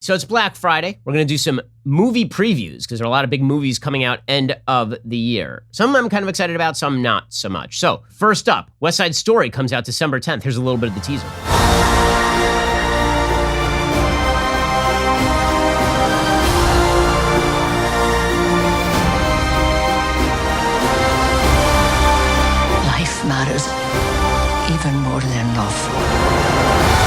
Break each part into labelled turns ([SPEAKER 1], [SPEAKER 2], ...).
[SPEAKER 1] So it's Black Friday. We're going to do some movie previews because there are a lot of big movies coming out end of the year. Some I'm kind of excited about, some not so much. So first up, West Side Story comes out December 10th. Here's a little bit of the teaser.
[SPEAKER 2] Life matters even more than love.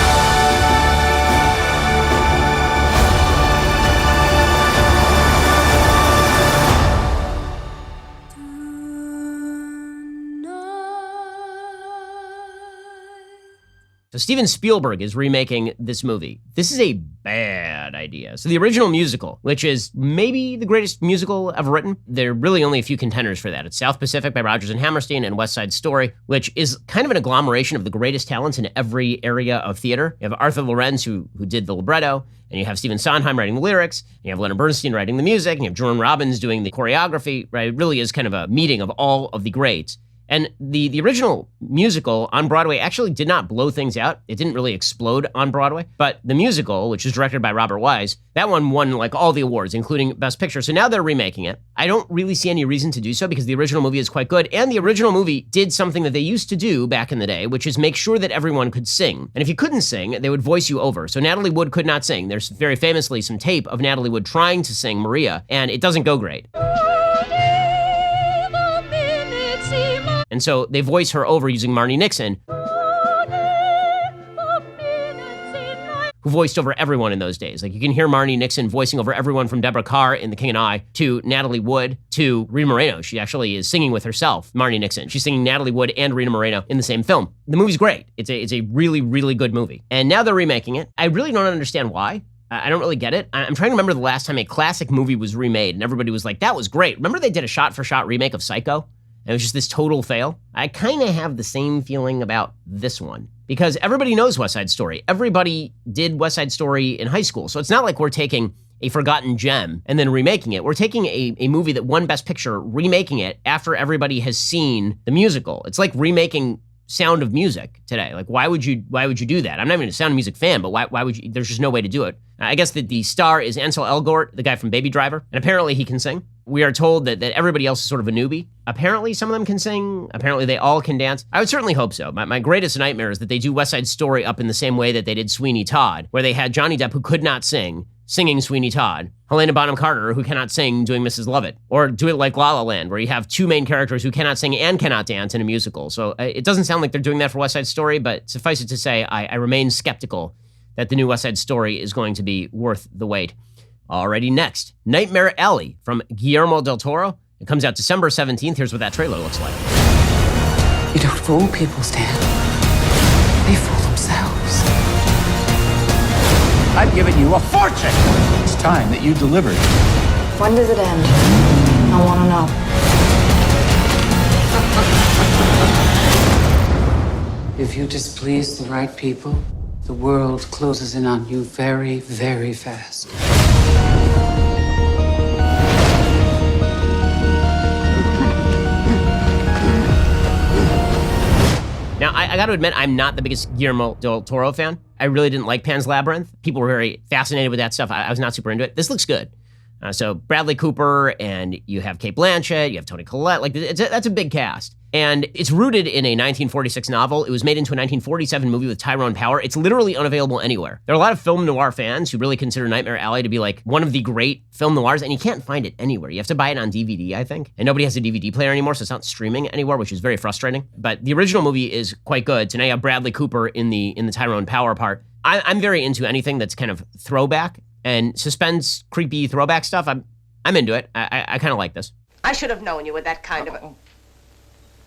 [SPEAKER 1] So Steven Spielberg is remaking this movie. This is a bad idea. So the original musical, which is maybe the greatest musical ever written, there are really only a few contenders for that. It's South Pacific by Rodgers and Hammerstein and West Side Story, which is kind of an agglomeration of the greatest talents in every area of theater. You have Arthur Lorenz, who did the libretto, and you have Stephen Sondheim writing the lyrics, and you have Leonard Bernstein writing the music, and you have Jerome Robbins doing the choreography, right? It really is kind of a meeting of all of the greats. And the original musical on Broadway actually did not blow things out. It didn't really explode on Broadway. But the musical, which is directed by Robert Wise, that one won like all the awards, including Best Picture. So now they're remaking it. I don't really see any reason to do so because the original movie is quite good. And the original movie did something that they used to do back in the day, which is make sure that everyone could sing. And if you couldn't sing, they would voice you over. So Natalie Wood could not sing. There's very famously some tape of Natalie Wood trying to sing Maria, and it doesn't go great. And so they voice her over using Marnie Nixon, who voiced over everyone in those days. Like you can hear Marnie Nixon voicing over everyone from Deborah Carr in The King and I to Natalie Wood to Rita Moreno. She actually is singing with herself, Marnie Nixon. She's singing Natalie Wood and Rita Moreno in the same film. The movie's great. It's a really, really good movie. And now they're remaking it. I really don't understand why. I don't really get it. I'm trying to remember the last time a classic movie was remade and everybody was like, that was great. Remember they did a shot-for-shot remake of Psycho? And it was just this total fail. I kind of have the same feeling about this one because everybody knows West Side Story. Everybody did West Side Story in high school. So it's not like we're taking a forgotten gem and then remaking it. We're taking a movie that won Best Picture, remaking it after everybody has seen the musical. It's like remaking Sound of Music today. Like, why would you do that? I'm not even a Sound of Music fan, but why would you? There's just no way to do it. I guess that the star is Ansel Elgort, the guy from Baby Driver, and apparently he can sing. We are told that everybody else is sort of a newbie. Apparently some of them can sing. Apparently they all can dance. I would certainly hope so. My greatest nightmare is that they do West Side Story up in the same way that they did Sweeney Todd, where they had Johnny Depp, who could not sing, singing Sweeney Todd, Helena Bonham Carter, who cannot sing, doing Mrs. Lovett, or do it like La La Land, where you have two main characters who cannot sing and cannot dance in a musical. So it doesn't sound like they're doing that for West Side Story, but suffice it to say, I remain skeptical that the new West Side Story is going to be worth the wait. Alrighty, next, Nightmare Alley from Guillermo del Toro. It comes out December 17th. Here's what that trailer looks like.
[SPEAKER 2] You don't fool people, Stan. They fool themselves.
[SPEAKER 3] I've given you a fortune. It's time that you delivered.
[SPEAKER 4] When does it end? I want to know.
[SPEAKER 2] If you displease the right people, the world closes in on you very, very fast.
[SPEAKER 1] Now, I got to admit, I'm not the biggest Guillermo del Toro fan. I really didn't like Pan's Labyrinth. People were very fascinated with that stuff. I was not super into it. This looks good. So Bradley Cooper, and you have Cate Blanchett, you have Toni Collette. Like that's a big cast. And it's rooted in a 1946 novel. It was made into a 1947 movie with Tyrone Power. It's literally unavailable anywhere. There are a lot of film noir fans who really consider Nightmare Alley to be like one of the great film noirs, and you can't find it anywhere. You have to buy it on DVD, I think. And nobody has a DVD player anymore, so it's not streaming anywhere, which is very frustrating. But the original movie is quite good. So now you have Bradley Cooper in the Tyrone Power part. I'm very into anything that's kind of throwback and suspense, creepy throwback stuff. I'm into it. I kind of like this.
[SPEAKER 5] I should have known you were that kind of a...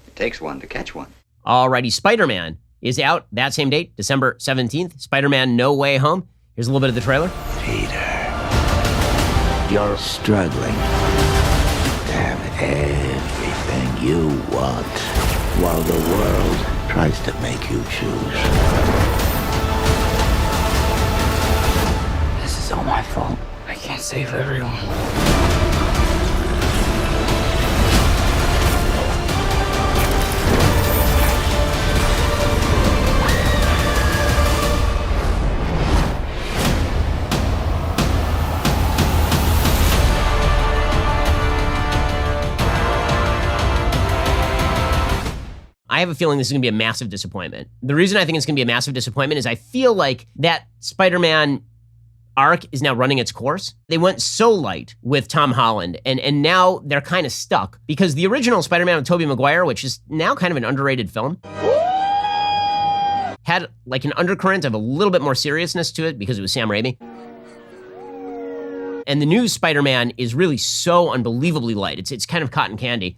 [SPEAKER 6] It takes one to catch one.
[SPEAKER 1] Alrighty, Spider-Man is out that same date, December 17th. Spider-Man No Way Home. Here's a little bit of the trailer.
[SPEAKER 7] Peter, you're struggling to have everything you want while the world tries to make you choose.
[SPEAKER 2] This is all my fault. I can't save everyone.
[SPEAKER 1] I have a feeling this is going to be a massive disappointment. The reason I think it's going to be a massive disappointment is I feel like that Spider-Man arc is now running its course. They went so light with Tom Holland, and now they're kind of stuck because the original Spider-Man with Tobey Maguire, which is now kind of an underrated film, had like an undercurrent of a little bit more seriousness to it because it was Sam Raimi. And the new Spider-Man is really so unbelievably light. It's kind of cotton candy.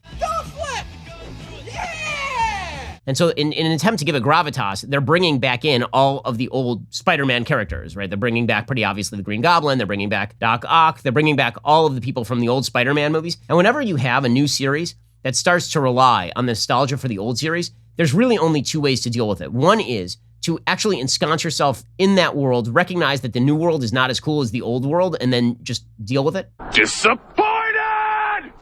[SPEAKER 1] And so in an attempt to give it gravitas, they're bringing back in all of the old Spider-Man characters, right? They're bringing back pretty obviously the Green Goblin. They're bringing back Doc Ock. They're bringing back all of the people from the old Spider-Man movies. And whenever you have a new series that starts to rely on nostalgia for the old series, there's really only two ways to deal with it. One is to actually ensconce yourself in that world, recognize that the new world is not as cool as the old world, and then just deal with it.
[SPEAKER 8] Disappointed!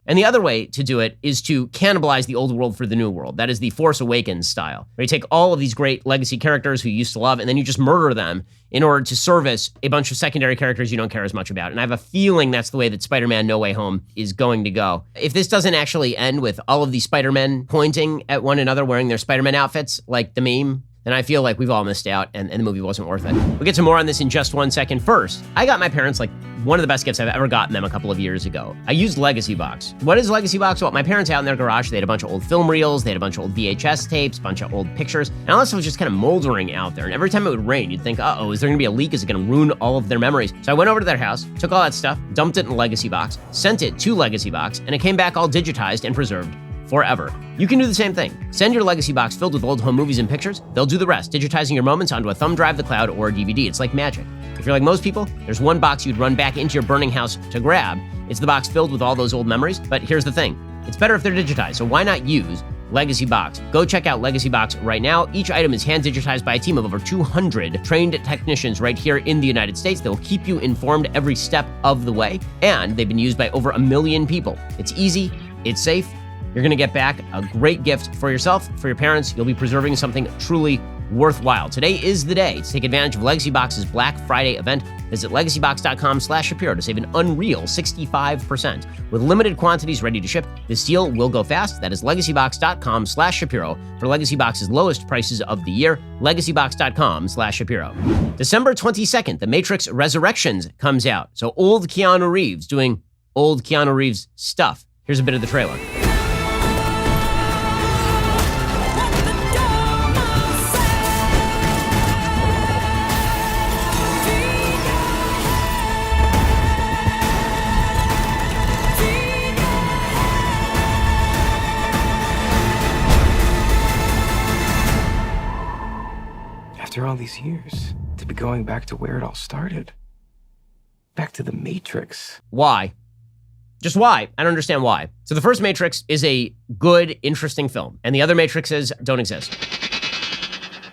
[SPEAKER 1] And the other way to do it is to cannibalize the old world for the new world. That is the Force Awakens style, where you take all of these great legacy characters who you used to love, and then you just murder them in order to service a bunch of secondary characters you don't care as much about. And I have a feeling that's the way that Spider-Man No Way Home is going to go. If this doesn't actually end with all of these Spider-Men pointing at one another wearing their Spider-Man outfits, like the meme, then I feel like we've all missed out and the movie wasn't worth it. We'll get to more on this in just 1 second. First, I got my parents like one of the best gifts I've ever gotten them a couple of years ago. I used Legacy Box. What is Legacy Box? Well, my parents out in their garage, they had a bunch of old film reels, they had a bunch of old VHS tapes, a bunch of old pictures, and all that stuff was just kind of moldering out there. And every time it would rain, you'd think, uh-oh, is there gonna be a leak? Is it gonna ruin all of their memories? So I went over to their house, took all that stuff, dumped it in Legacy Box, sent it to Legacy Box, and it came back all digitized and preserved forever. You can do the same thing. Send your Legacy Box filled with old home movies and pictures. They'll do the rest, digitizing your moments onto a thumb drive, the cloud, or a DVD. It's like magic. If you're like most people, there's one box you'd run back into your burning house to grab. It's the box filled with all those old memories, but here's the thing. It's better if they're digitized, so why not use Legacy Box? Go check out Legacy Box right now. Each item is hand digitized by a team of over 200 trained technicians right here in the United States. They will keep you informed every step of the way, and they've been used by over 1 million people. It's easy, it's safe. You're gonna get back a great gift for yourself, for your parents. You'll be preserving something truly worthwhile. Today is the day to take advantage of Legacy Box's Black Friday event. Visit legacybox.com/Shapiro to save an unreal 65%. With limited quantities ready to ship, this deal will go fast. That is legacybox.com/Shapiro for Legacy Box's lowest prices of the year. legacybox.com/Shapiro. December 22nd, The Matrix Resurrections comes out. So old Keanu Reeves doing old Keanu Reeves stuff. Here's a bit of the trailer.
[SPEAKER 9] After all these years, to be going back to where it all started. Back to the Matrix.
[SPEAKER 1] Why? Just why? I don't understand why. So the first Matrix is a good, interesting film, and the other Matrixes don't exist.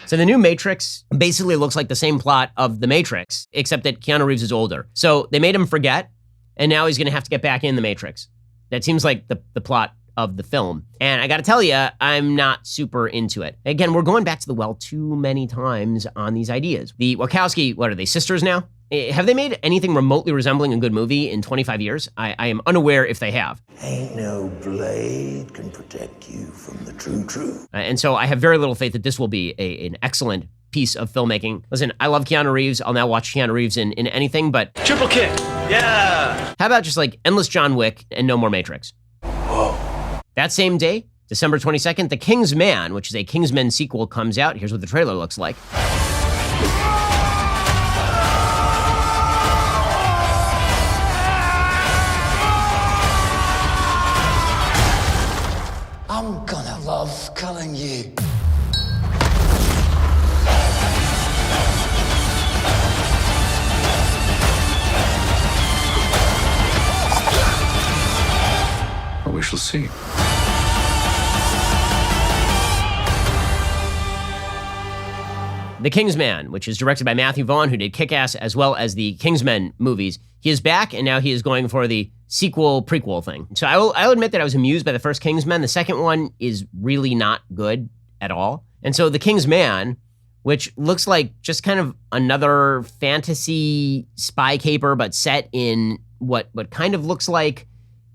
[SPEAKER 1] So the new Matrix basically looks like the same plot of The Matrix, except that Keanu Reeves is older. So they made him forget, and now he's gonna have to get back in The Matrix. That seems like the plot of the film. And I gotta tell you, I'm not super into it. Again, we're going back to the well too many times on these ideas. The Wachowski, what are they, sisters now? Have they made anything remotely resembling a good movie in 25 years? I am unaware if they have.
[SPEAKER 7] Ain't no blade can protect you from the true truth.
[SPEAKER 1] And so I have very little faith that this will be an excellent piece of filmmaking. Listen, I love Keanu Reeves. I'll now watch Keanu Reeves in anything, but...
[SPEAKER 8] Triple kick! Yeah!
[SPEAKER 1] How about just like endless John Wick and no more Matrix?
[SPEAKER 7] Whoa.
[SPEAKER 1] That same day, December 22nd, The King's Man, which is a Kingsman sequel, comes out. Here's what the trailer looks like.
[SPEAKER 7] I'm gonna love killing you.
[SPEAKER 3] Well, we shall see.
[SPEAKER 1] The King's Man, which is directed by Matthew Vaughn, who did Kick-Ass as well as the Kingsmen movies. He is back, and now he is going for the sequel prequel thing. So I'll admit that I was amused by the first Kingsman. The second one is really not good at all. And so The King's Man, which looks like just kind of another fantasy spy caper, but set in what kind of looks like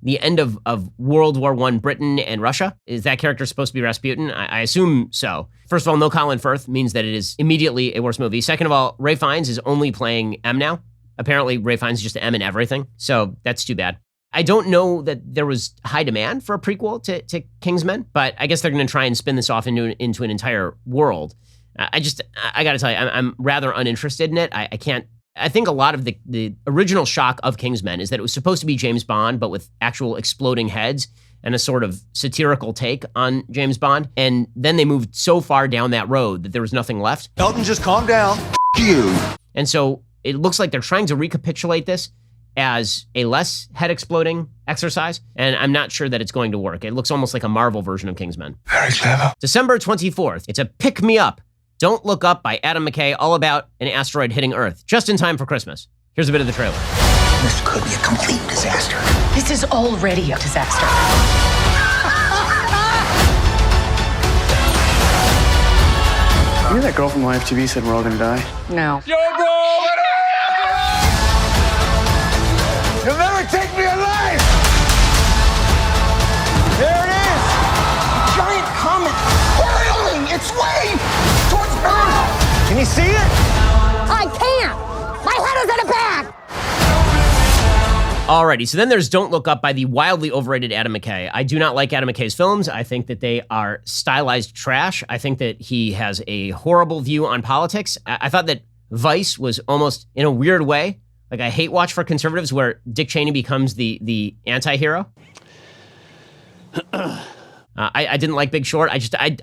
[SPEAKER 1] the end of World War I Britain and Russia? Is that character supposed to be Rasputin? I assume so. First of all, no Colin Firth means that it is immediately a worse movie. Second of all, Ralph Fiennes is only playing M now. Apparently, Ralph Fiennes is just M in everything, so that's too bad. I don't know that there was high demand for a prequel to Kingsman, but I guess they're going to try and spin this off into an entire world. I got to tell you, I'm rather uninterested in it. I think a lot of the original shock of Kingsman is that it was supposed to be James Bond, but with actual exploding heads and a sort of satirical take on James Bond. And then they moved so far down that road that there was nothing left.
[SPEAKER 7] Elton, just calm down. You.
[SPEAKER 1] And so it looks like they're trying to recapitulate this as a less head-exploding exercise, and I'm not sure that it's going to work. It looks almost like a Marvel version of Kingsman.
[SPEAKER 7] Very clever.
[SPEAKER 1] December 24th, it's a Pick Me Up, Don't Look Up by Adam McKay, all about an asteroid hitting Earth, just in time for Christmas. Here's a bit of the trailer.
[SPEAKER 7] This could be a complete disaster.
[SPEAKER 5] This is already a disaster.
[SPEAKER 10] You know that girl from YFTV said we're all gonna die?
[SPEAKER 5] No.
[SPEAKER 7] You'll never take me alive! There it is! A giant comet hurling its way towards Earth! Can you see it?
[SPEAKER 5] I can't! My head is in a bag!
[SPEAKER 1] Alrighty, so then there's Don't Look Up by the wildly overrated Adam McKay. I do not like Adam McKay's films. I think that they are stylized trash. I think that he has a horrible view on politics. I thought that Vice was almost, in a weird way, like a hate watch for conservatives where Dick Cheney becomes the anti-hero. I didn't like Big Short. I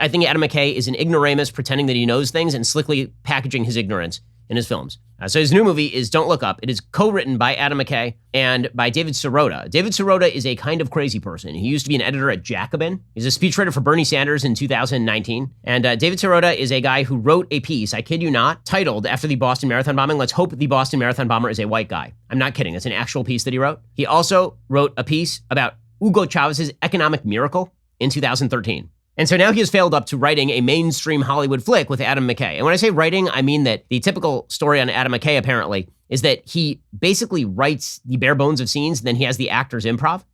[SPEAKER 1] think Adam McKay is an ignoramus pretending that he knows things and slickly packaging his ignorance in his films. So his new movie is Don't Look Up. It is co-written by Adam McKay and by David Sirota. David Sirota is a kind of crazy person. He used to be an editor at Jacobin. He's a speechwriter for Bernie Sanders in 2019. And David Sirota is a guy who wrote a piece, I kid you not, titled after the Boston Marathon bombing, "Let's hope the Boston Marathon bomber is a white guy." I'm not kidding. It's an actual piece that he wrote. He also wrote a piece about Hugo Chavez's economic miracle in 2013. And so now he has failed up to writing a mainstream Hollywood flick with Adam McKay. And when I say writing, I mean that the typical story on Adam McKay, apparently, is that he basically writes the bare bones of scenes, and then he has the actors improv.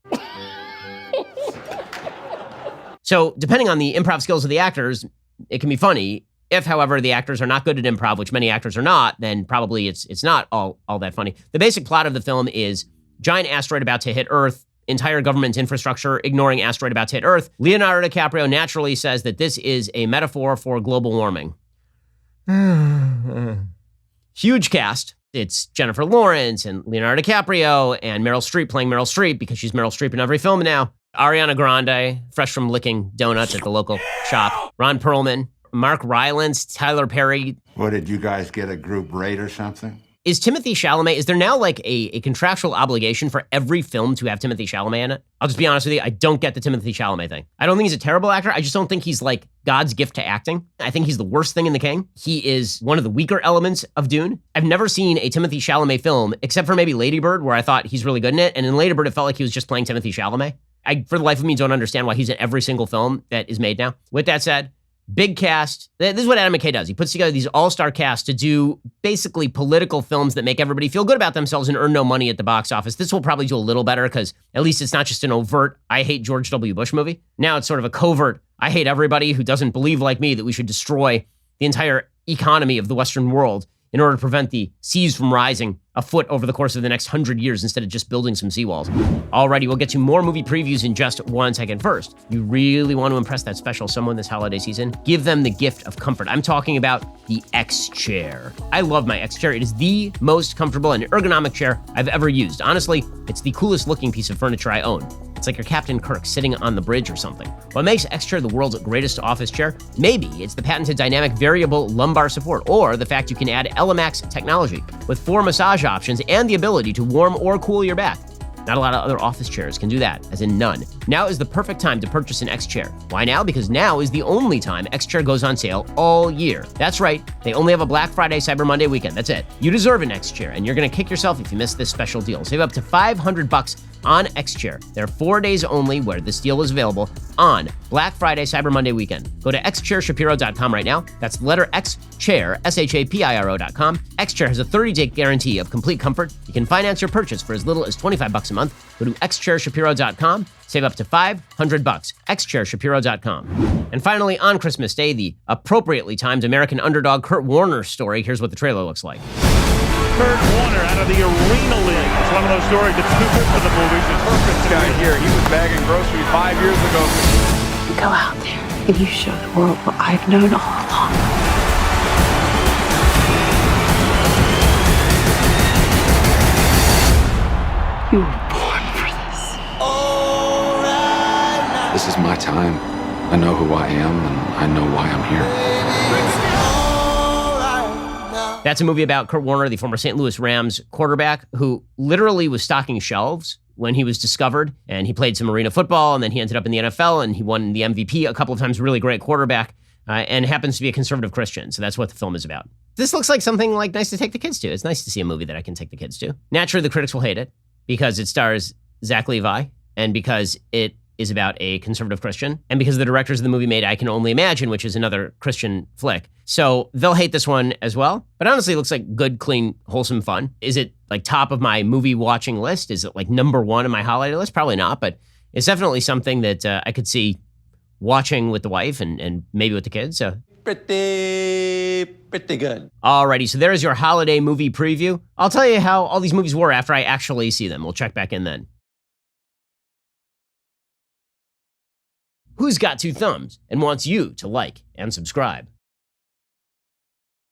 [SPEAKER 1] So depending on the improv skills of the actors, it can be funny. If, however, the actors are not good at improv, which many actors are not, then probably it's not all that funny. The basic plot of the film is giant asteroid about to hit Earth, entire government infrastructure ignoring asteroid about to hit Earth. Leonardo DiCaprio naturally says that this is a metaphor for global warming. Huge cast. It's Jennifer Lawrence and Leonardo DiCaprio and Meryl Streep playing Meryl Streep because she's Meryl Streep in every film now. Ariana Grande, fresh from licking donuts at the local shop. Ron Perlman, Mark Rylance, Tyler Perry.
[SPEAKER 3] What, did you guys get a group rate or something?
[SPEAKER 1] Is Timothée Chalamet, is there now like a contractual obligation for every film to have Timothée Chalamet in it? I'll just be honest with you, I don't get the Timothée Chalamet thing. I don't think he's a terrible actor. I just don't think he's like God's gift to acting. I think he's the worst thing in The King. He is one of the weaker elements of Dune. I've never seen a Timothée Chalamet film, except for maybe Lady Bird, where I thought he's really good in it. And in Lady Bird, it felt like he was just playing Timothée Chalamet. I, for the life of me, don't understand why he's in every single film that is made now. With that said, big cast. This is what Adam McKay does. He puts together these all-star casts to do basically political films that make everybody feel good about themselves and earn no money at the box office. This will probably do a little better because at least it's not just an overt, I hate George W. Bush movie. Now it's sort of a covert, I hate everybody who doesn't believe like me that we should destroy the entire economy of the Western world in order to prevent the seas from rising a foot over the course of the next 100 years instead of just building some seawalls. Alrighty, we'll get to more movie previews in just 1 second. First, you really want to impress that special someone this holiday season? Give them the gift of comfort. I'm talking about the X chair. I love my X chair. It is the most comfortable and ergonomic chair I've ever used. Honestly, it's the coolest looking piece of furniture I own. It's like your Captain Kirk sitting on the bridge or something. What makes X Chair the world's greatest office chair? Maybe it's the patented dynamic variable lumbar support, or the fact you can add Elemax technology with 4 massage options and the ability to warm or cool your back. Not a lot of other office chairs can do that, as in none. Now is the perfect time to purchase an X Chair. Why now? Because now is the only time X Chair goes on sale all year. That's right, they only have a Black Friday, Cyber Monday weekend. That's it. You deserve an X Chair, and you're gonna kick yourself if you miss this special deal. Save up to $500 on X Chair. There are 4 days only where this deal is available on Black Friday, Cyber Monday weekend. Go to xchairshapiro.com right now. That's the letter X Chair, SHAPIRO.com. X Chair has a 30-day guarantee of complete comfort. You can finance your purchase for as little as $25 $5 a month. Go to xchairshapiro.com, save up to $500. xchairshapiro.com. And finally, on Christmas Day, the appropriately timed American Underdog Kurt Warner story. Here's what the trailer looks like.
[SPEAKER 8] Kurt Warner out of the Arena League. It's one of those stories that's too good for the movies. It's perfect.
[SPEAKER 10] This guy here, he was bagging groceries 5 years ago.
[SPEAKER 2] Go out there and you show the world what I've known all along. You were born for this.
[SPEAKER 11] This is my time. I know who I am, and I know why I'm here.
[SPEAKER 1] That's a movie about Kurt Warner, the former St. Louis Rams quarterback, who literally was stocking shelves when he was discovered. And he played some arena football, and then he ended up in the NFL, and he won the MVP a couple of times. Really great quarterback, and happens to be a conservative Christian. So that's what the film is about. This looks like something like nice to take the kids to. It's nice to see a movie that I can take the kids to. Naturally, the critics will hate it because it stars Zach Levi, and because it is about a conservative Christian, and because the directors of the movie made I Can Only Imagine, which is another Christian flick. So they'll hate this one as well. But honestly, it looks like good, clean, wholesome fun. Is it like top of my movie watching list? Is it like number one on my holiday list? Probably not, but it's definitely something that I could see watching with the wife and maybe with the kids. So
[SPEAKER 7] Pretty good.
[SPEAKER 1] alrighty, so there's your holiday movie preview. I'll tell you how all these movies were after I actually see them. We'll check back in then. Who's got two thumbs and wants you to like and subscribe?